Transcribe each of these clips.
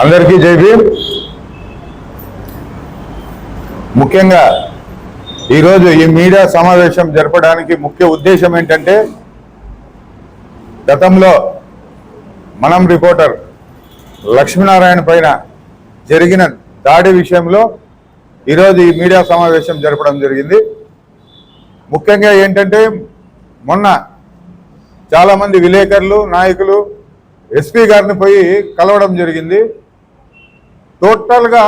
అందరికీ జై భీమ్. ముఖ్యంగా ఈరోజు ఈ మీడియా సమావేశం జరపడానికి ముఖ్య ఉద్దేశం ఏంటంటే, గతంలో మనం రిపోర్టర్ లక్ష్మీనారాయణ పైన జరిగిన దాడి విషయంలో ఈరోజు ఈ మీడియా సమావేశం జరపడం జరిగింది. ముఖ్యంగా ఏంటంటే, మొన్న చాలామంది విలేకరులు, నాయకులు ఎస్పీ గారిని పోయి కలవడం జరిగింది. టోటల్గా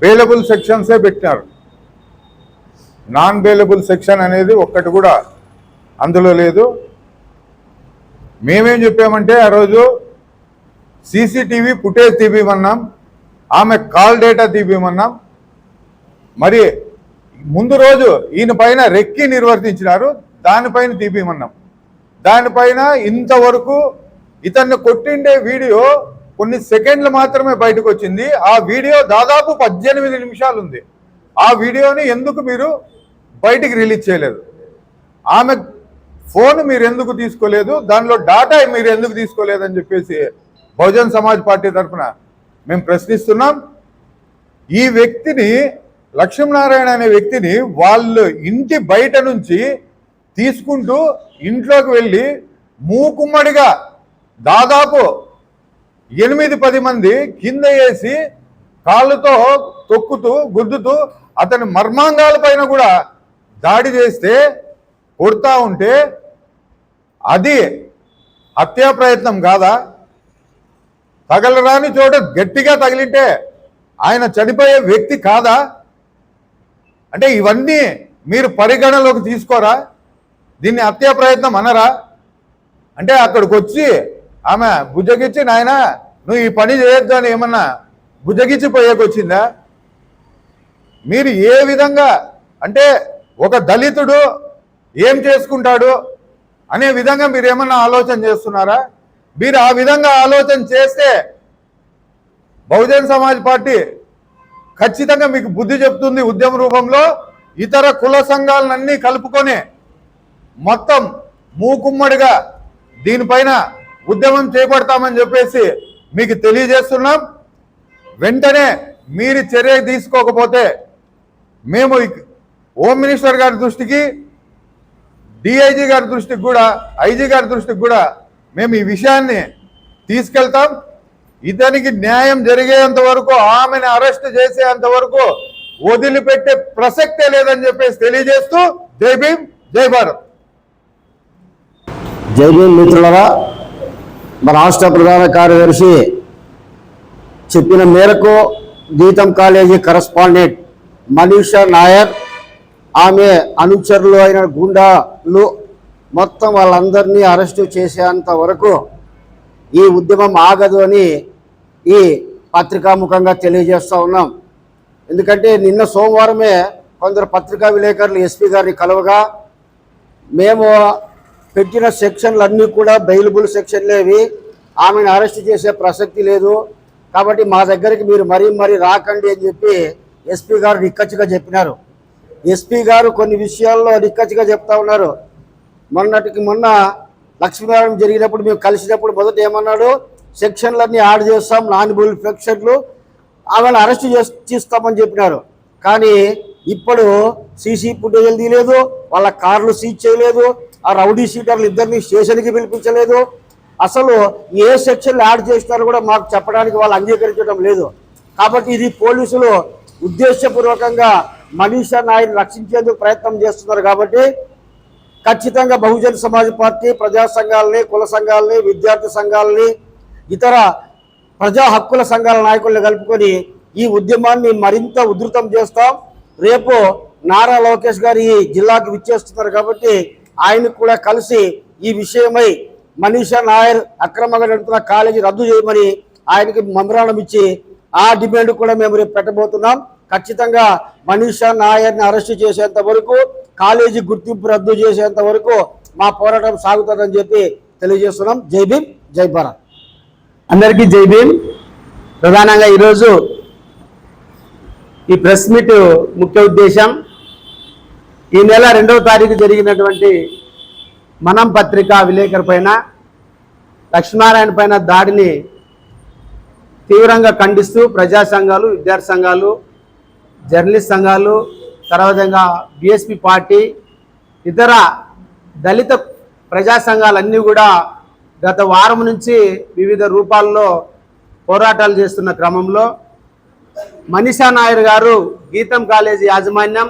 బెయిలబుల్ సెక్షన్సే పెట్టినారు. నాన్ బెయిలబుల్ సెక్షన్ అనేది ఒక్కటి కూడా అందులో లేదు. మేమేం చెప్పామంటే, ఆ రోజు సీసీటీవీ ఫుటేజ్ తీపిమన్నాం, ఆమె కాల్ డేటా తీపిమన్నాం. మరి ముందు రోజు ఈయన పైన రెక్కి నిర్వర్తించినారు, దానిపైన తీపిమన్నాం. దానిపైన ఇంతవరకు ఇతన్ని కొట్టిండే వీడియో కొన్ని సెకండ్లు మాత్రమే బయటకు వచ్చింది. ఆ వీడియో దాదాపు 18 నిమిషాలు ఉంది. ఆ వీడియోని ఎందుకు మీరు బయటికి రిలీజ్ చేయలేదు? ఆమె ఫోన్ మీరు ఎందుకు తీసుకోలేదు? దానిలో డాటా మీరు ఎందుకు తీసుకోలేదని చెప్పేసి బహుజన్ సమాజ్ పార్టీ తరఫున మేము ప్రశ్నిస్తున్నాం. ఈ వ్యక్తిని, లక్ష్మీనారాయణ అనే వ్యక్తిని వాళ్ళు ఇంటి బయట నుంచి తీసుకుంటూ ఇంట్లోకి వెళ్ళి మూకుమ్మడిగా దాదాపు 8-10 మంది కింద వేసి కాళ్ళతో తొక్కుతూ గుద్దుతూ అతని మర్మాంగాల పైన కూడా దాడి చేస్తే, కొడతా ఉంటే అది హత్యా ప్రయత్నం కాదా? తగలరాని చోట గట్టిగా తగిలింటే ఆయన చనిపోయే వ్యక్తి కాదా? అంటే ఇవన్నీ మీరు పరిగణలోకి తీసుకోరా? దీన్ని హత్యా ప్రయత్నం అనరా? అంటే అక్కడికి వచ్చి ఆమె బుజ్జగిచ్చి, నాయన నువ్వు ఈ పని చేయొద్దు అని ఏమన్నా బుజ్జగిచ్చి పోయేకొచ్చిందా? మీరు ఏ విధంగా, అంటే ఒక దళితుడు ఏం చేసుకుంటాడు అనే విధంగా మీరు ఏమన్నా ఆలోచన చేస్తున్నారా? మీరు ఆ విధంగా ఆలోచన చేస్తే బహుజన్ సమాజ్ పార్టీ ఖచ్చితంగా మీకు బుద్ధి చెప్తుంది. ఉద్యమ రూపంలో ఇతర కుల సంఘాలన్నీ కలుపుకొని మొత్తం మూకుమ్మడిగా దీనిపైన ఉద్యమం చేపడతామని చెప్పేసి మీకు తెలియజేస్తున్నాం. వెంటనే మీరు చర్య తీసుకోకపోతే మేము హోమ్ మినిస్టర్ గారి దృష్టికి, డిఐజీ గారి దృష్టికి కూడా, ఐజీ గారి దృష్టికి కూడా మేము ఈ విషయాన్ని తీసుకెళ్తాం. ఇతనికి న్యాయం జరిగేంత వరకు, ఆమెను అరెస్ట్ చేసేంత వరకు వదిలిపెట్టే ప్రసక్తే లేదని చెప్పేసి తెలియజేస్తూ జై భీమ్, జై భారత్. జై భీమ్ మిత్రులరా, మన రాష్ట్ర ప్రధాన కార్యదర్శి చెప్పిన మేరకు గీతం కాలేజీ కరస్పాండెంట్ మనీషా నాయర్, ఆమె అనుచరులు అయిన గుండాలు మొత్తం వాళ్ళందరినీ అరెస్టు చేసేంత వరకు ఈ ఉద్యమం ఆగదు అని ఈ పత్రికాముఖంగా తెలియజేస్తూ ఉన్నాం. ఎందుకంటే నిన్న సోమవారమే కొందరు పత్రికా విలేకరులు ఎస్పీ గారిని కలవగా, మేము పెట్టిన సెక్షన్లు కూడా బెయిలబుల్ సెక్షన్లేవి, ఆమెను అరెస్ట్ చేసే ప్రసక్తి లేదు, కాబట్టి మా దగ్గరికి మీరు మరీ రాకండి అని చెప్పి ఎస్పీ గారు నిక్కచ్చిగా చెప్పినారు. ఎస్పీ గారు కొన్ని విషయాల్లో నిక్కచ్చిగా చెప్తా ఉన్నారు. మొన్నటికి మొన్న లక్ష్మీనారాయణ జరిగినప్పుడు మేము కలిసినప్పుడు మొదట ఏమన్నాడు, సెక్షన్లన్నీ యాడ్ చేస్తాం, నాన్ బెయిలబుల్ సెక్షన్లు, ఆమెను అరెస్ట్ చేస్తామని చెప్పినారు. కానీ ఇప్పుడు సీసీ ఫుటేజీలు తీయలేదు, వాళ్ళ కార్లు సీజ్ చేయలేదు, ఆ రౌడీ షీటర్లు ఇద్దరిని స్టేషన్కి పిలిపించలేదు. అసలు ఏ సెక్షన్లు యాడ్ చేసినారో కూడా మాకు చెప్పడానికి వాళ్ళు అంగీకరించడం లేదు. కాబట్టి ఇది పోలీసులు ఉద్దేశపూర్వకంగా మనీషా నాయర్ రక్షించేందుకు ప్రయత్నం చేస్తున్నారు. కాబట్టి ఖచ్చితంగా బహుజన్ సమాజ్ పార్టీ ప్రజా సంఘాలని, కుల సంఘాలని, విద్యార్థి సంఘాలని, ఇతర ప్రజా హక్కుల సంఘాల నాయకుల్ని కలుపుకొని ఈ ఉద్యమాన్ని మరింత ఉధృతం చేస్తాం. రేపు నారా లోకేష్ గారు ఈ జిల్లాకి విచ్చేస్తున్నారు కాబట్టి ఆయనకు కూడా కలిసి ఈ విషయమై మనీషా నాయర్ అక్రమంగా నడుపుతున్న కాలేజీ రద్దు చేయమని ఆయనకి మెమరాండం ఇచ్చి ఆ డిమాండ్ కూడా మేము రేపు పెట్టబోతున్నాం. ఖచ్చితంగా మనీషా నాయర్ని అరెస్టు చేసేంత వరకు, కాలేజీ గుర్తింపు రద్దు చేసేంత వరకు మా పోరాటం సాగుతుందని చెప్పి తెలియజేస్తున్నాం. జై భీమ్, జై భారత్. అందరికీ జై భీమ్. ప్రధానంగా ఈరోజు ఈ ప్రెస్ మీట్ ముఖ్య ఉద్దేశం, ఈ నెల 2వ తారీఖు జరిగినటువంటి మనం పత్రికా విలేకరు పైన, లక్ష్మీనారాయణ పైన దాడిని తీవ్రంగా ఖండిస్తూ ప్రజా సంఘాలు, విద్యార్థి సంఘాలు, జర్నలిస్ట్ సంఘాలు, తర్వాత బీఎస్పీ పార్టీ, ఇతర దళిత ప్రజా సంఘాలన్నీ కూడా గత వారం నుంచి వివిధ రూపాల్లో పోరాటాలు చేస్తున్న క్రమంలో మనీషా నాయర్ గారు గీతం కాలేజీ యాజమాన్యం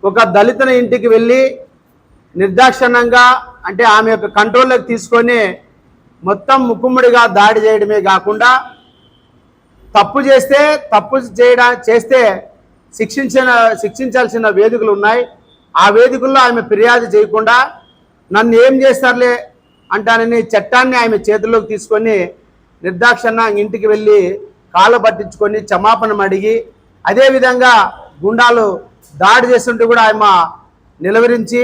ఒక దళితుల ఇంటికి వెళ్ళి నిర్దాక్షిణ్యంగా, అంటే ఆమె యొక్క కంట్రోల్లోకి తీసుకొని మొత్తం ముక్కుమ్మడిగా దాడి చేయడమే కాకుండా తప్పు చేస్తే శిక్షించాల్సిన వేదికలు ఉన్నాయి. ఆ వేదికల్లో ఆమె ఫిర్యాదు చేయకుండా నన్ను ఏం చేస్తారులే అంటానని చట్టాన్ని ఆమె చేతుల్లోకి తీసుకొని నిర్దాక్షిణ్యంగా ఇంటికి వెళ్ళి కాళ్ళు పట్టించుకొని క్షమాపణ అడిగి, అదేవిధంగా గుండాలు దాడి చేస్తుంటే కూడా ఆమె నిలవరించి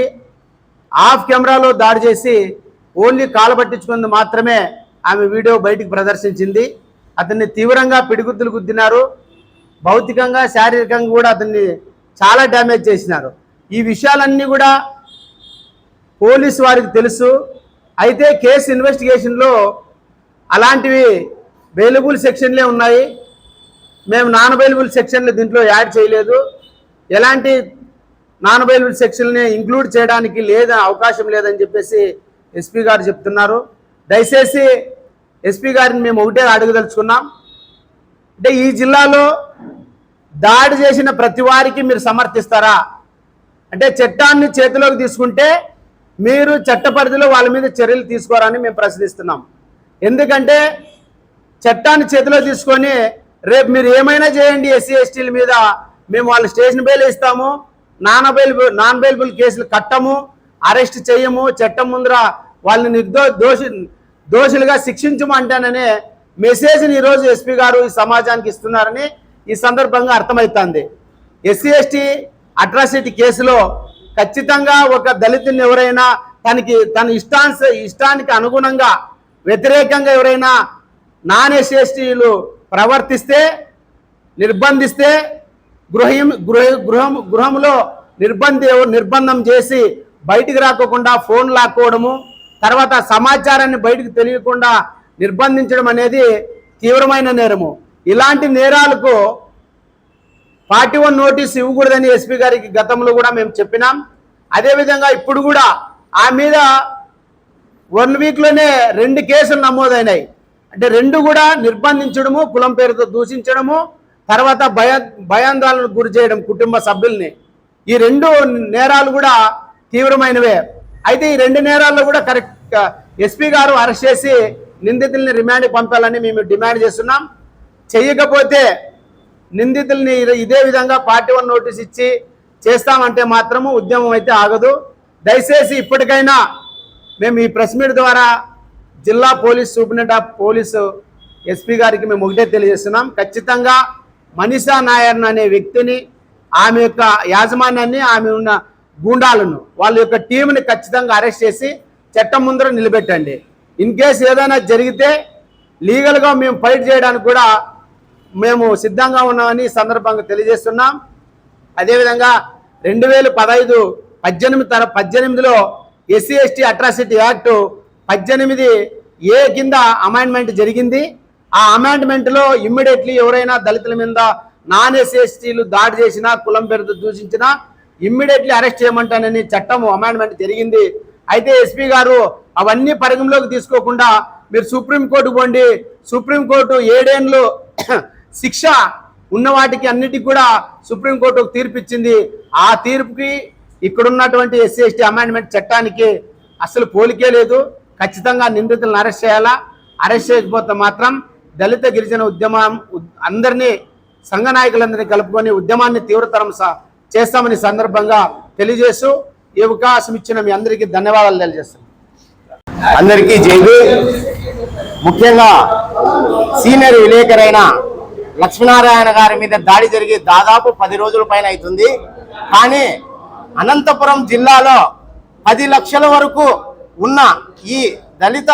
ఆఫ్ కెమెరాలో దాడి చేసి ఓన్లీ కాలు పట్టించుకుంది మాత్రమే ఆమె వీడియో బయటికి ప్రదర్శించింది. అతన్ని తీవ్రంగా పిడిగుద్దులు గుద్దినారు, భౌతికంగా శారీరకంగా కూడా అతన్ని చాలా డ్యామేజ్ చేసినారు. ఈ విషయాలన్నీ కూడా పోలీసు వారికి తెలుసు. అయితే కేసు ఇన్వెస్టిగేషన్లో అలాంటివి బెయిలబుల్ సెక్షన్లే ఉన్నాయి. మేము నాన్ బెయిలబుల్ సెక్షన్లు దీంట్లో యాడ్ చేయలేదు. ఎలాంటి నాన్ బెయిలబుల్ సెక్షన్ని ఇంక్లూడ్ చేయడానికి అవకాశం లేదని చెప్పేసి ఎస్పీ గారు చెప్తున్నారు. దయచేసి ఎస్పీ గారిని మేము ఒకటే అడగదలుచుకున్నాం, అంటే ఈ జిల్లాలో దాడి చేసిన ప్రతి వారికి మీరు సమర్థిస్తారా? అంటే చట్టాన్ని చేతిలోకి తీసుకుంటే మీరు చట్ట పరిధిలో వాళ్ళ మీద చర్యలు తీసుకోవాలని మేము ప్రశ్నిస్తున్నాం. ఎందుకంటే చట్టాన్ని చేతిలో తీసుకొని రేపు మీరు ఏమైనా చేయండి ఎస్సీ ఎస్టీల మీద మేము వాళ్ళ స్టేషన్ బెయిల్ ఇస్తాము, నాన్ బెయిలబుల్ కేసులు కట్టము, అరెస్ట్ చేయము, చట్టం ముందర వాళ్ళని దోషులుగా శిక్షించము అంటాననే మెసేజ్ని ఈరోజు ఎస్పీ గారు ఈ సమాజానికి ఇస్తున్నారని ఈ సందర్భంగా అర్థమవుతుంది. ఎస్సీ ఎస్టీ అట్రాసిటీ కేసులో ఖచ్చితంగా ఒక దళితుని ఎవరైనా తన ఇష్టానికి అనుగుణంగా వ్యతిరేకంగా ఎవరైనా నాన్ ఎస్సీ ఎస్టీలు ప్రవర్తిస్తే, నిర్బంధిస్తే గృహంలో నిర్బంధం చేసి బయటికి రాకోకుండా ఫోన్ లాక్కోవడము, తర్వాత సమాచారాన్ని బయటికి తెలియకుండా నిర్బంధించడం అనేది తీవ్రమైన నేరము. ఇలాంటి నేరాలకు 41 నోటీసు ఇవ్వకూడదని ఎస్పీ గారికి గతంలో కూడా మేము చెప్పినాం. అదేవిధంగా ఇప్పుడు కూడా ఆ మీద 1 వీక్లోనే 2 కేసులు నమోదైనాయి. అంటే 2 కూడా నిర్బంధించడము, కులం పేరుతో దూషించడము, తర్వాత భయాందోళనకు గురి చేయడం కుటుంబ సభ్యుల్ని. ఈ 2 నేరాలు కూడా తీవ్రమైనవే. అయితే ఈ 2 నేరాల్లో కూడా కరెక్ట్ ఎస్పీ గారు అరెస్ట్ చేసి నిందితుల్ని రిమాండ్కి పంపాలని మేము డిమాండ్ చేస్తున్నాం. చేయకపోతే నిందితుల్ని ఇదే విధంగా 41 నోటీస్ ఇచ్చి చేస్తామంటే మాత్రము ఉద్యమం అయితే ఆగదు. దయచేసి ఇప్పటికైనా మేము ఈ ప్రెస్ మీట్ ద్వారా జిల్లా police superintendent of police SP గారికి మేము ఒకటే తెలియజేస్తున్నాం, ఖచ్చితంగా మనీషా నాయర్ అనే వ్యక్తిని, ఆమె యొక్క యాజమాన్యాన్ని, ఆమె ఉన్న గూండాలను, వాళ్ళ యొక్క టీంని ఖచ్చితంగా అరెస్ట్ చేసి చట్టం ముందర నిలబెట్టండి. ఇన్ కేసు ఏదైనా జరిగితే లీగల్గా మేము ఫైట్ చేయడానికి కూడా మేము సిద్ధంగా ఉన్నామని ఈ సందర్భంగా తెలియజేస్తున్నాం. అదేవిధంగా 2018లో SC ST atrocity act 18A కింద అమెండ్మెంట్ జరిగింది. ఆ అమెండ్మెంట్లో ఇమ్మీడియట్లీ ఎవరైనా దళితుల మీద నాన్ ఎస్సీ ఎస్టీలు దాడి చేసినా, కులం పేరుతో దూషించినా ఇమ్మీడియట్లీ అరెస్ట్ చేయమంటానని చట్టం అమెండ్మెంట్ జరిగింది. అయితే ఎస్పీ గారు అవన్నీ పరిగణలోకి తీసుకోకుండా మీరు సుప్రీంకోర్టు పోండి, సుప్రీంకోర్టు 7 ఏళ్ళు శిక్ష ఉన్న వాటికి అన్నిటికీ కూడా సుప్రీంకోర్టు తీర్పు ఇచ్చింది. ఆ తీర్పుకి ఇక్కడున్నటువంటి ఎస్సీ ఎస్టీ అమెండ్మెంట్ చట్టానికి అసలు పోలికే లేదు. ఖచ్చితంగా నిందితులను అరెస్ట్ చేయాలా. అరెస్ట్ చేయకపోతే మాత్రం దళిత గిరిజన ఉద్యమం అందరినీ, సంఘ నాయకులందరినీ కలుపుకొని ఉద్యమాన్ని తీవ్రతరం చేస్తామని సందర్భంగా తెలియజేస్తూ ఈ అవకాశం ఇచ్చిన మీ అందరికీ ధన్యవాదాలు తెలియజేస్తున్నాను. అందరికీ జైలు. ముఖ్యంగా సీనియర్ విలేకరైన లక్ష్మీనారాయణ గారి మీద దాడి జరిగి దాదాపు 10 రోజుల పైన అవుతుంది. కానీ అనంతపురం జిల్లాలో 10 లక్షల వరకు ఉన్న ఈ దళిత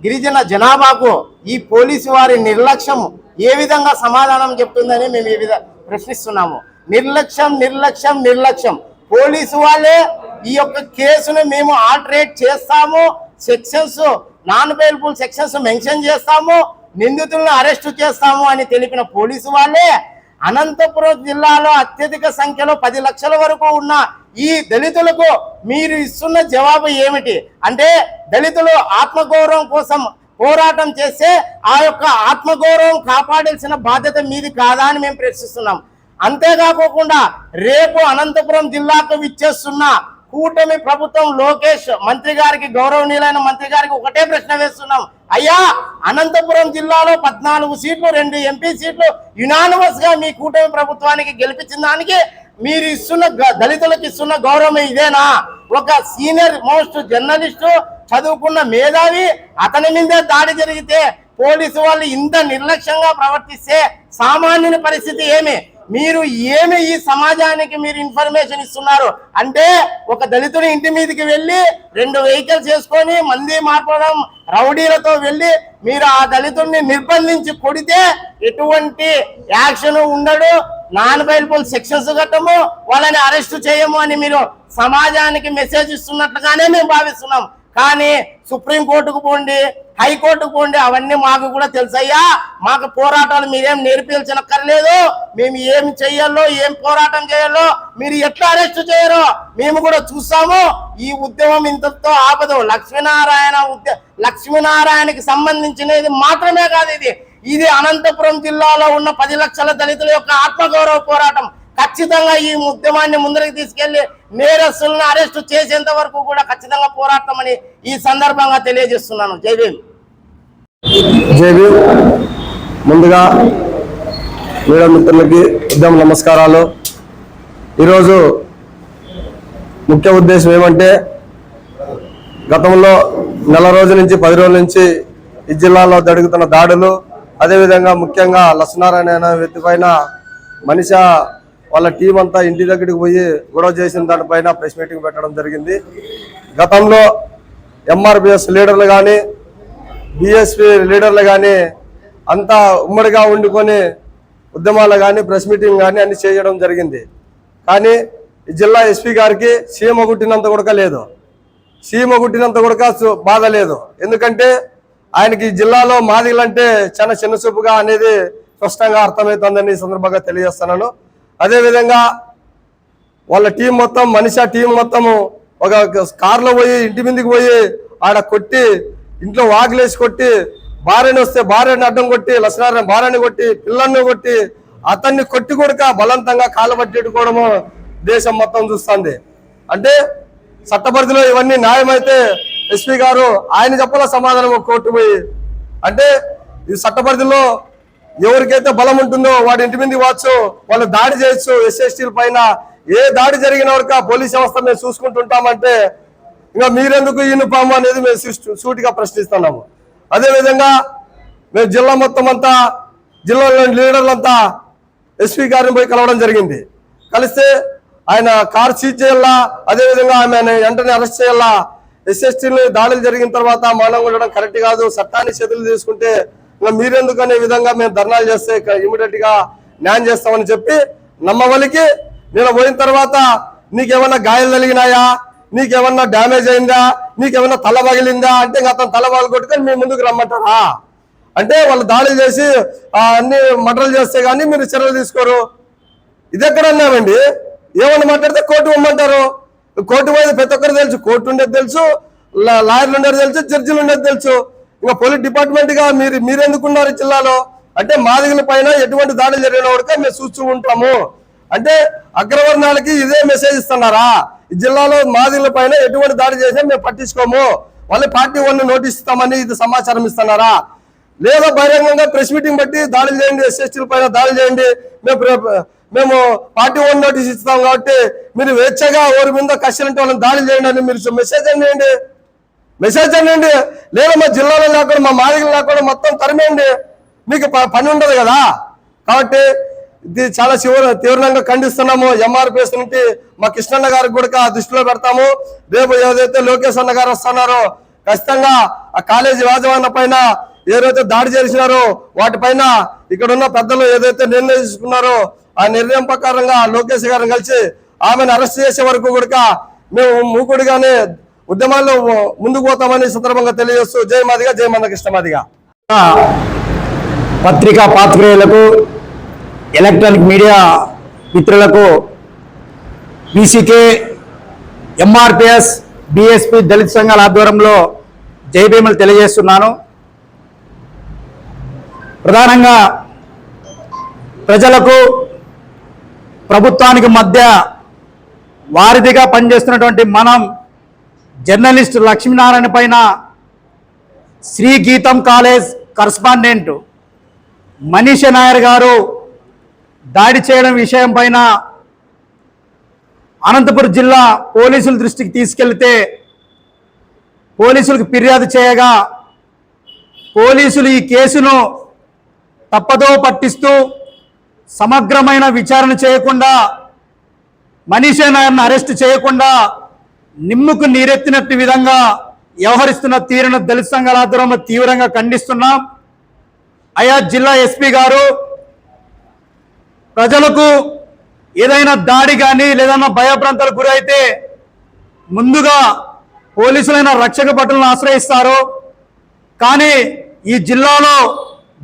గిరిజన జనాభాకు ఈ పోలీసు వారి నిర్లక్ష్యం ఏ విధంగా సమాధానం చెప్తుందని మేము ఈ విధంగా ప్రశ్నిస్తున్నాము. నిర్లక్ష్యం. పోలీసు వాళ్ళే ఈ యొక్క కేసును మేము ఆల్టరేట్ చేస్తాము, sections non bailable sections mention చేస్తాము, నిందితులను అరెస్టు చేస్తాము అని తెలిపిన పోలీసు వాళ్ళే అనంతపురం జిల్లాలో అత్యధిక సంఖ్యలో 10 లక్షల వరకు ఉన్న ఈ దళితులకు మీరు ఇస్తున్న జవాబు ఏమిటి? అంటే దళితులు ఆత్మగౌరవం కోసం పోరాటం చేస్తే ఆ యొక్క ఆత్మగౌరవం కాపాడాల్సిన బాధ్యత మీది కాదా అని మేము ప్రశ్నిస్తున్నాం. అంతేకాకుండా రేపు అనంతపురం జిల్లాకు విచ్చేస్తున్న కూటమి ప్రభుత్వం లోకేష్ మంత్రి గారికి, గౌరవనీయులైన మంత్రి గారికి ఒకటే ప్రశ్న వేస్తున్నాం. అయ్యా, అనంతపురం జిల్లాలో 14 సీట్లు, 2 ఎంపీ సీట్లు యునానిమస్ గా మీ కూటమి ప్రభుత్వానికి గెలిపించిన దానికి మీరు ఇస్తున్న దళితులకు ఇస్తున్న గౌరవం ఇదేనా? ఒక సీనియర్ మోస్ట్ జర్నలిస్టు, చదువుకున్న మేధావి, అతని మీదే దాడి జరిగితే పోలీసు వాళ్ళు ఇంత నిర్లక్ష్యంగా ప్రవర్తిస్తే సామాన్యుని పరిస్థితి ఏమి? మీరు ఏమి ఈ సమాజానికి మీరు ఇన్ఫర్మేషన్ ఇస్తున్నారు? అంటే ఒక దళితుడి ఇంటి మీదకి వెళ్ళి 2 వెహికల్స్ చేసుకొని మంది మార్పడం, రౌడీలతో వెళ్ళి మీరు ఆ దళితుడిని నిర్బంధించి కొడితే ఎటువంటి యాక్షన్ ఉండడు, నాన్ బెయిలబుల్ సెక్షన్స్ కట్టము, వాళ్ళని అరెస్టు చేయము అని మీరు సమాజానికి మెసేజ్ ఇస్తున్నట్లుగానే మేము భావిస్తున్నాం. కానీ సుప్రీంకోర్టుకు పోండి, హైకోర్టుకు పోండి, అవన్నీ మాకు కూడా తెలుసయ్యా. మాకు పోరాటాలు మీరేం నేర్పించనక్కర్లేదు. మేము ఏం చెయ్యాలో, ఏం పోరాటం చేయాలో, మీరు ఎట్లా అరెస్ట్ చేయరో మేము కూడా చూస్తాము. ఈ ఉద్యమం ఇంతతో ఆపదు. లక్ష్మీనారాయణకి సంబంధించినది మాత్రమే కాదు ఇది అనంతపురం జిల్లాలో ఉన్న 10 లక్షల దళితుల యొక్క ఆత్మగౌరవ పోరాటం. ఖచ్చితంగా ఈ ఉద్యమాన్ని ముందరికి తీసుకెళ్లి నేరస్తులను అరెస్టు చేసేంత వరకు కూడా ఖచ్చితంగా పోరాడతామని ఈ సందర్భంగా తెలియజేస్తున్నాను. జై భీమ్. జై భీమ్. ముందుగా మీడియా మిత్రులకి ఉద్యమ నమస్కారాలు. ఈరోజు ముఖ్య ఉద్దేశం ఏమంటే, గతంలో నెల రోజుల నుంచి 10 రోజుల నుంచి ఈ జిల్లాలో జరుగుతున్న దాడులు, అదేవిధంగా ముఖ్యంగా లక్ష్మీనారాయణ అనే వ్యక్తి పైన మనిషి వాళ్ళ టీం అంతా ఇంటి దగ్గరికి పోయి గొడవ చేసిన దానిపైన ప్రెస్ మీటింగ్ పెట్టడం జరిగింది. గతంలో ఎంఆర్పిఎస్ లీడర్లు కానీ, బిఎస్పీ లీడర్లు కానీ అంతా ఉమ్మడిగా వండుకొని ఉద్యమాలు కానీ, ప్రెస్ మీటింగ్ కానీ అన్ని చేయడం జరిగింది. కానీ ఈ జిల్లా ఎస్పీ గారికి సీఎం గుట్టినంత కూడా లేదు, సీఎం గుట్టినంత కూడా బాధ లేదు. ఎందుకంటే ఆయనకి ఈ జిల్లాలో మాదిగలంటే చాలా చిన్న చూపుగా అనేది స్పష్టంగా అర్థమవుతుందని ఈ సందర్భంగా తెలియజేస్తున్నాను. అదేవిధంగా వాళ్ళ టీం మొత్తం, మనిషి టీం మొత్తము ఒక కార్లో పోయి ఇంటి మీదకి పోయి ఆడ కొట్టి, ఇంట్లో వాకిలేసి కొట్టి, భార్యని వస్తే భార్యని అడ్డం కొట్టి, లక్ష్మీనారాయణ భార్యని కొట్టి, పిల్లల్ని కొట్టి, అతన్ని కొట్టి కొడుక బలవంతంగా కాలబట్టేట్టుకోవడము దేశం మొత్తం చూస్తుంది. అంటే చట్టపరిధిలో ఇవన్నీ న్యాయమైతే ఎస్పీ గారు ఆయన చెప్పాల సమాధానం కోర్టు పోయి. అంటే ఈ చట్టపరిధిలో ఎవరికైతే బలం ఉంటుందో వాడి ఇంటి మీద వచ్చు, వాళ్ళు దాడి చేయొచ్చు. ఎస్సీల పైన ఏ దాడి జరిగిన వరకు పోలీస్ వ్యవస్థ మేము చూసుకుంటుంటామంటే ఇంకా మీరెందుకు యూనిఫామ్ అనేది మేము సూటిగా ప్రశ్నిస్తున్నాము. అదేవిధంగా మేము జిల్లా మొత్తం అంతా, జిల్లాలోని లీడర్లంతా ఎస్పీ గారిని పోయి కలవడం జరిగింది. కలిస్తే ఆయన కార్ సీజ్ చేయాలా, అదేవిధంగా ఆమె వెంటనే అరెస్ట్ చేయాలా. ఎస్ఎస్టీలు దాడులు జరిగిన తర్వాత మౌనం ఉండడం కరెక్ట్ కాదు, చట్టాన్ని చేతులు తీసుకుంటే ఇంకా మీరెందుకు అనే విధంగా మేము ధర్నాలు చేస్తే ఇమీడియట్ గా న్యాయం చేస్తామని చెప్పి నమ్మవలికి నేను పోయిన తర్వాత నీకేమన్నా గాయాలు కలిగినాయా, నీకేమన్నా డ్యామేజ్ అయిందా, నీకేమన్నా తల పగిలిందా అంటే ఇంకా అతను తల పగలు కొట్టుకొని మీ ముందుకు రమ్మంటారా? అంటే వాళ్ళు దాడులు చేసి అన్ని మర్డర్లు చేస్తే కానీ మీరు చర్యలు తీసుకోరు. ఇది ఎక్కడ అన్నామండి? ఏమన్నా మాట్లాడితే కోర్టు ఇవ్వమంటారు. కోర్టు పోయేది ప్రతి ఒక్కరు తెలుసు, కోర్టు ఉండేది తెలుసు, లాయర్లు ఉండేది తెలుసు, జడ్జిలు ఉండేది తెలుసు. ఇంకా పోలీస్ డిపార్ట్మెంట్ గా మీరెందుకున్నారు జిల్లాలో? అంటే మాదిగల పైన ఎటువంటి దాడులు జరిగిన వరకు మేము చూస్తూ ఉంటాము. అంటే అగ్రవర్ణాలకి ఇదే మెసేజ్ ఇస్తున్నారా? ఈ జిల్లాలో మాదిగల పైన ఎటువంటి దాడి చేసినా మేము పట్టించుకోము, వాళ్ళ పార్టీ వాళ్ళని నోటీస్ ఇస్తామని ఇది సమాచారం ఇస్తున్నారా? లేదా బహిరంగంగా ప్రెస్ మీటింగ్ బట్టి దాడులు చేయండి, ఎస్ఎస్టీల పైన దాడులు చేయండి, మేము పార్టీ ఓన్ నోటీస్ ఇస్తాం కాబట్టి మీరు స్వేచ్ఛగా ఎవరి మీద కష్టాలంటే వాళ్ళని దాడులు చేయండి అని మీరు మెసేజ్ అనండి, లేదా మా జిల్లాలో లేకుండా, మా మాదిగలు లేకుండా మొత్తం తరిమేయండి. మీకు పని ఉండదు కదా. కాబట్టి ఇది చాలా తీవ్రంగా ఖండిస్తున్నాము. ఎంఆర్పిఎస్ నుంచి మా కృష్ణన్న గారికి కూడా దృష్టిలో పెడతాము. రేపు ఏదైతే లోకేష్ అన్న గారు వస్తున్నారో ఖచ్చితంగా ఆ కాలేజీ యాజమాన్య పైన ఏదైతే దాడి చేసినారో వాటిపైన ఇక్కడ ఉన్న పెద్దలు ఏదైతే నిర్ణయం తీసుకున్నారో ఆ నిర్ణయం ప్రకారంగా లోకేష్ గారిని కలిసి ఆమెను అరెస్ట్ చేసే వరకు కూడా మేము మూకుడిగానే ఉద్యమాల్లో ముందుకు పోతామని సందర్భంగా తెలియజేస్తూ జై మాదిగా, జై మంద కృష్ణ మాదిగా. పత్రికా పాత్రికేయులకు, ఎలక్ట్రానిక్ మీడియా మిత్రులకు బీసీకే, ఎంఆర్పిఎస్, బీఎస్పీ దళిత సంఘాల ఆధ్వర్యంలో జై భీములు తెలియజేస్తున్నాను. ప్రధానంగా ప్రజలకు ప్రభుత్వానికి మధ్య వారిదిగా పనిచేస్తున్నటువంటి మనం జర్నలిస్ట్ లక్ష్మీనారాయణ పైన శ్రీ గీతం కాలేజ్ కరస్పాండెంట్ మనీషా నాయర్ గారు దాడి చేయడం విషయం పైన అనంతపురం జిల్లా పోలీసుల దృష్టికి తీసుకెళ్తే పోలీసులకు ఫిర్యాదు చేయగా పోలీసులు ఈ కేసును తప్పదో పట్టిస్తూ సమగ్రమైన విచారణ చేయకుండా మనీషా నాయర్ను అరెస్ట్ చేయకుండా నిమ్ముకు నీరెత్తినట్టు విధంగా వ్యవహరిస్తున్న తీరును దళిత సంఘాల ఆధ్వర్యంలో తీవ్రంగా ఖండిస్తున్నాం. అయా జిల్లా ఎస్పీ గారు ప్రజలకు ఏదైనా దాడి కానీ లేదన్నా భయభ్రాంతాలకు గురైతే ముందుగా పోలీసులైన రక్షక భటులను ఆశ్రయిస్తారు. కానీ ఈ జిల్లాలో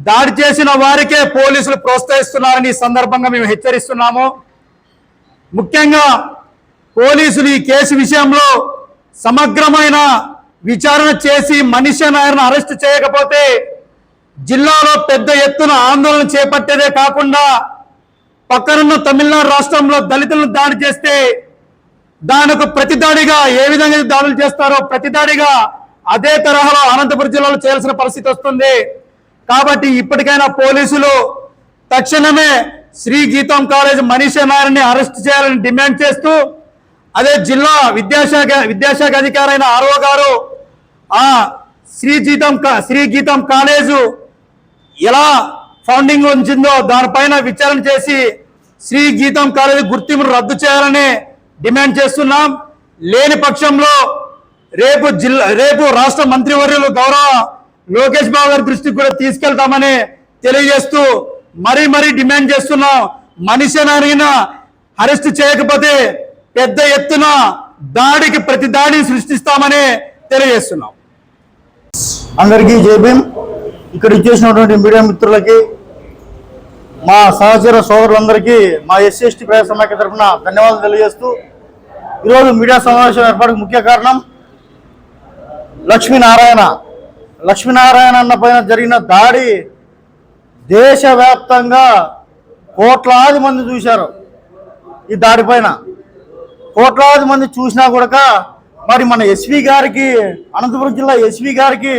దాడి చేసిన వారికే పోలీసులు ప్రోత్సహిస్తున్నారని ఈ సందర్భంగా మేము హెచ్చరిస్తున్నాము. ముఖ్యంగా పోలీసులు ఈ కేసు విషయంలో సమగ్రమైన విచారణ చేసి మనీషా నాయర్ను అరెస్ట్ చేయకపోతే జిల్లాలో పెద్ద ఎత్తున ఆందోళన చేపట్టేదే కాకుండా పక్కనున్న తమిళనాడు రాష్ట్రంలో దళితులను దాడి చేస్తే దానికి ప్రతిదాడిగా ఏ విధంగా దాడులు చేస్తారో ప్రతిదాడిగా అదే తరహాలో అనంతపురం జిల్లాలో చేయాల్సిన పరిస్థితి వస్తుంది. కాబట్టి ఇప్పటికైనా పోలీసులు తక్షణమే శ్రీ గీతం కాలేజ్ మనీషా నాయర్ని అరెస్ట్ చేయాలని డిమాండ్ చేస్తూ, అదే జిల్లా విద్యాశాఖ అధికారి అయిన ఆర్ఓ గారు ఆ శ్రీ గీతం కాలేజు ఎలా ఫౌండింగ్ ఉంచిందో దానిపైన విచారణ చేసి శ్రీ గీతం కాలేజీ గుర్తింపును రద్దు చేయాలని డిమాండ్ చేస్తున్నాం. లేని పక్షంలో రేపు రాష్ట్ర మంత్రివర్యులు గౌరవ లోకేష్ బాబు గారి దృష్టికి కూడా తీసుకెళ్తామని తెలియజేస్తూ మరీ డిమాండ్ చేస్తున్నాం. మనీషా నాయర్ని అరెస్ట్ చేయకపోతే పెద్ద ఎత్తున దాడికి ప్రతి దాడిని సృష్టిస్తామని తెలియజేస్తున్నాం. అందరికీ జై భీమ్. ఇక్కడ ఇచ్చేసినటువంటి మీడియా మిత్రులకి, మా సహచర సోదరులందరికీ మా ఎస్సీ/ఎస్టీ ప్రజా సమాఖ్య తరఫున ధన్యవాదాలు తెలియజేస్తూ, ఈరోజు మీడియా సమావేశం ఏర్పాటుకు ముఖ్య కారణం లక్ష్మీనారాయణ అన్న పైన జరిగిన దాడి దేశవ్యాప్తంగా కోట్లాది మంది చూశారు. ఈ దాడి పైన కోట్లాది మంది చూసినా కూడా మరి మన ఎస్పీ గారికి, అనంతపురం జిల్లా ఎస్పీ గారికి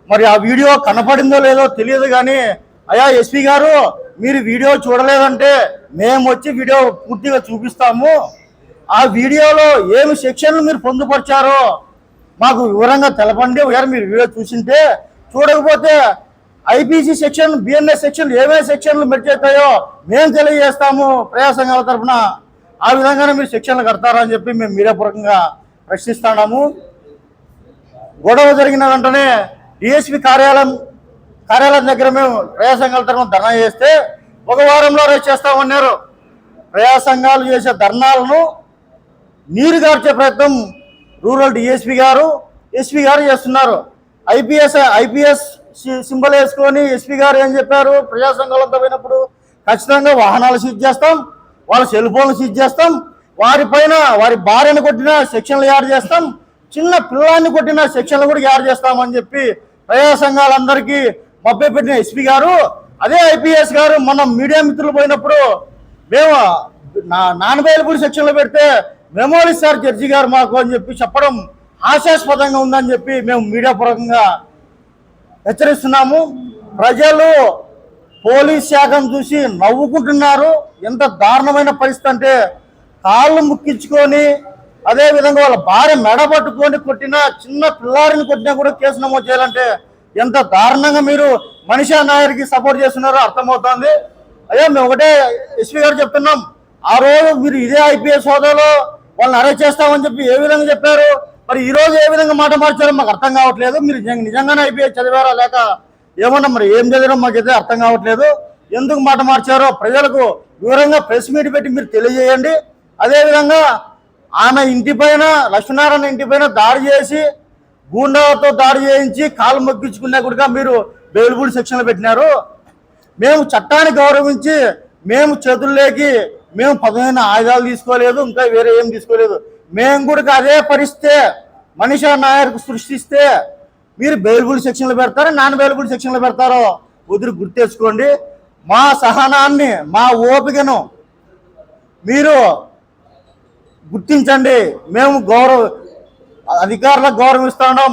మరి ఆ వీడియో కనపడిందో లేదో తెలియదు. కానీ అయ్యా ఎస్పీ గారు, మీరు వీడియో చూడలేదంటే మేము వచ్చి వీడియో పూర్తిగా చూపిస్తాము. ఆ వీడియోలో ఏమి సెక్షన్లు మీరు పొందుపరిచారో మాకు వివరంగా తెలపండి. మీరు వీడియో చూసింటే, చూడకపోతే ఐపీసీ సెక్షన్, బిఎన్ఎస్ సెక్షన్ ఏమేమి సెక్షన్లు మెరుగవుతాయో మేము తెలియజేస్తాము ప్రజా సంఘాల తరఫున. ఆ విధంగానే మీరు సెక్షన్లు కడతారా అని చెప్పి మేము మీడియాపూర్వకంగా ప్రశ్నిస్తున్నాము. గొడవ జరిగిన వెంటనే డిఎస్పీ కార్యాలయం దగ్గర మేము ప్రజా సంఘాల తరఫున ధర్నా చేస్తే 1 వారంలో అరెస్ట్ చేస్తామన్నారు. ప్రజా సంఘాలు చేసే ధర్నాలను నీరుగార్చే ప్రయత్నం రూరల్ డిఎస్పీ గారు, ఎస్పీ గారు చేస్తున్నారు. ఐపీఎస్ సింబల్ వేసుకొని ఎస్పీ గారు ఏం చెప్పారు, ప్రజా సంఘాలంతా పోయినప్పుడు ఖచ్చితంగా వాహనాలు సీజ్ చేస్తాం, వాళ్ళ సెల్ ఫోన్లు సీజ్ చేస్తాం, వారి భార్యను కొట్టిన సెక్షన్లు యాడ్ చేస్తాం, చిన్న పిల్లాన్ని కొట్టిన సెక్షన్లు కూడా యాడ్ చేస్తామని చెప్పి ప్రజా సంఘాలందరికీ మభ్య పెట్టిన ఎస్పీ గారు, అదే ఐపీఎస్ గారు మన మీడియా మిత్రులు పోయినప్పుడు మేము నాన్ అవైలబుల్ సెక్షన్లు పెడితే మెమోలు ఇస్తారు జడ్జి గారు మాకు అని చెప్పి చెప్పడం హాస్యాస్పదంగా ఉందని చెప్పి మేము మీడియా పూర్వకంగా హెచ్చరిస్తున్నాము. ప్రజలు పోలీస్ శాఖను చూసి నవ్వుకుంటున్నారు. ఎంత దారుణమైన పరిస్థితి అంటే, కాళ్ళు ముక్కించుకొని అదేవిధంగా వాళ్ళ భార్య మెడ పట్టుకొని కొట్టిన, చిన్న పిల్లారిని కొట్టినా కూడా కేసు నమోదు చేయాలంటే ఎంత దారుణంగా మీరు మనీషా నాయర్కి సపోర్ట్ చేస్తున్నారో అర్థమవుతోంది. అయ్యా మేము ఒకటే ఎస్పీ గారు చెప్తున్నాం, ఆ రోజు మీరు ఇదే ఐపీఎస్ హోదాలో వాళ్ళని అరెస్ట్ చేస్తామని చెప్పి ఏ విధంగా చెప్పారు, మరి ఈ రోజు ఏ విధంగా మాట మార్చారో మాకు అర్థం కావట్లేదు. మీరు నిజంగానే ఐపీఎస్ చదివారా లేక ఏమన్నా మరి ఏం చదివారో మాకైతే అర్థం కావట్లేదు. ఎందుకు మాట మార్చారో ప్రజలకు వివరంగా ప్రెస్ మీట్ పెట్టి మీరు తెలియజేయండి. అదేవిధంగా ఆమె ఇంటిపైన, లక్ష్మీనారాయణ ఇంటిపైన దాడి చేసి గూండాలతో దాడి చేయించి కాలు మొక్కించుకున్నా కూడా మీరు బెయిలబుల్ సెక్షన్లు పెట్టినారు. మేము చట్టాన్ని గౌరవించి మేము చేతుల్లోకి మేము పదమైన ఆయుధాలు తీసుకోలేదు, ఇంకా వేరే ఏం తీసుకోలేదు. మేము కూడా అదే పరిస్థితే మనీషా నాయర్కు సృష్టిస్తే మీరు బెయిలబుల్ సెక్షన్లు పెడతారో నాన్ బెయిలబుల్ సెక్షన్లు పెడతారో గుర్తెచ్చుకోండి. మా సహనాన్ని మా ఓపికను మీరు గుర్తించండి. మేము అధికారులకు గౌరవిస్తున్నాం,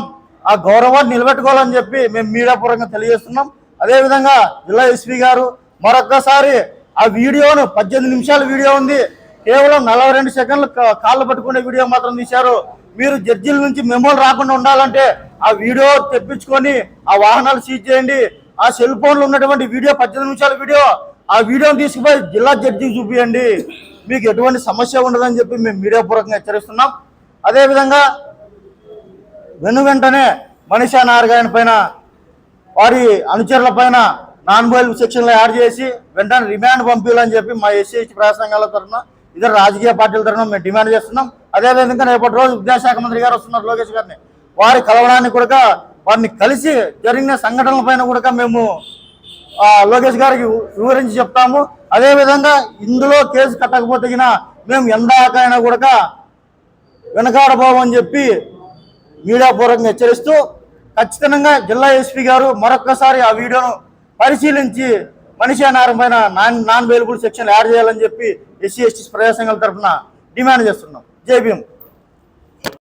ఆ గౌరవాన్ని నిలబెట్టుకోవాలని చెప్పి మేము మీడియాపూర్వకంగా తెలియజేస్తున్నాం. అదేవిధంగా జిల్లా ఎస్పీ గారు మరొక్కసారి ఆ వీడియోను 18 నిమిషాల వీడియో ఉంది, కేవలం 42 సెకండ్లు కాళ్ళు పట్టుకునే వీడియో మాత్రం తీశారు. మీరు జడ్జిల నుంచి మెమోలు రాకుండా ఉండాలంటే ఆ వీడియో తెప్పించుకొని ఆ వాహనాలు సీజ్ చేయండి. ఆ సెల్ ఫోన్లో ఉన్నటువంటి వీడియో 18 నిమిషాల వీడియో, ఆ వీడియోని తీసుకుపోయి జిల్లా జడ్జికి చూపియండి. మీకు ఎటువంటి సమస్య ఉండదని చెప్పి మేము మీడియాపూర్వకంగా హెచ్చరిస్తున్నాం. అదేవిధంగా వెంటనే మనీషా నాయర్ గారి పైన వారి అనుచరుల పైన నాన్ బెయిలబుల్ సెక్షన్లో యాడ్ చేసి వెంటనే రిమాండ్ పంపించాలని చెప్పి మా ఎస్సీ ప్రజా సంఘాల తరఫున ఇతర రాజకీయ పార్టీల తరఫున మేము డిమాండ్ చేస్తున్నాం. అదేవిధంగా రేపటి రోజు విద్యాశాఖ మంత్రి గారు వస్తున్నారు, లోకేష్ గారిని, వారి కలవడానికి కూడా వారిని కలిసి జరిగిన సంఘటనల పైన కూడా మేము లోకేష్ గారికి వివరించి చెప్తాము. అదేవిధంగా ఇందులో కేసు కట్టకపోతే మేము ఎందాకైనా కూడా వెనకాడబోమని చెప్పి మీడియాపూర్వకంగా హెచ్చరిస్తూ ఖచ్చితంగా జిల్లా ఎస్పీ గారు మరొక్కసారి ఆ వీడియోను పరిశీలించి మనీషా నాయర్ పైన నాన్ బెయిలబుల్ సెక్షన్ యాడ్ చేయాలని చెప్పి ఎస్సీ ఎస్టీ ప్రజా సంఘాల తరఫున డిమాండ్ చేస్తున్నాం. జై భీమ్.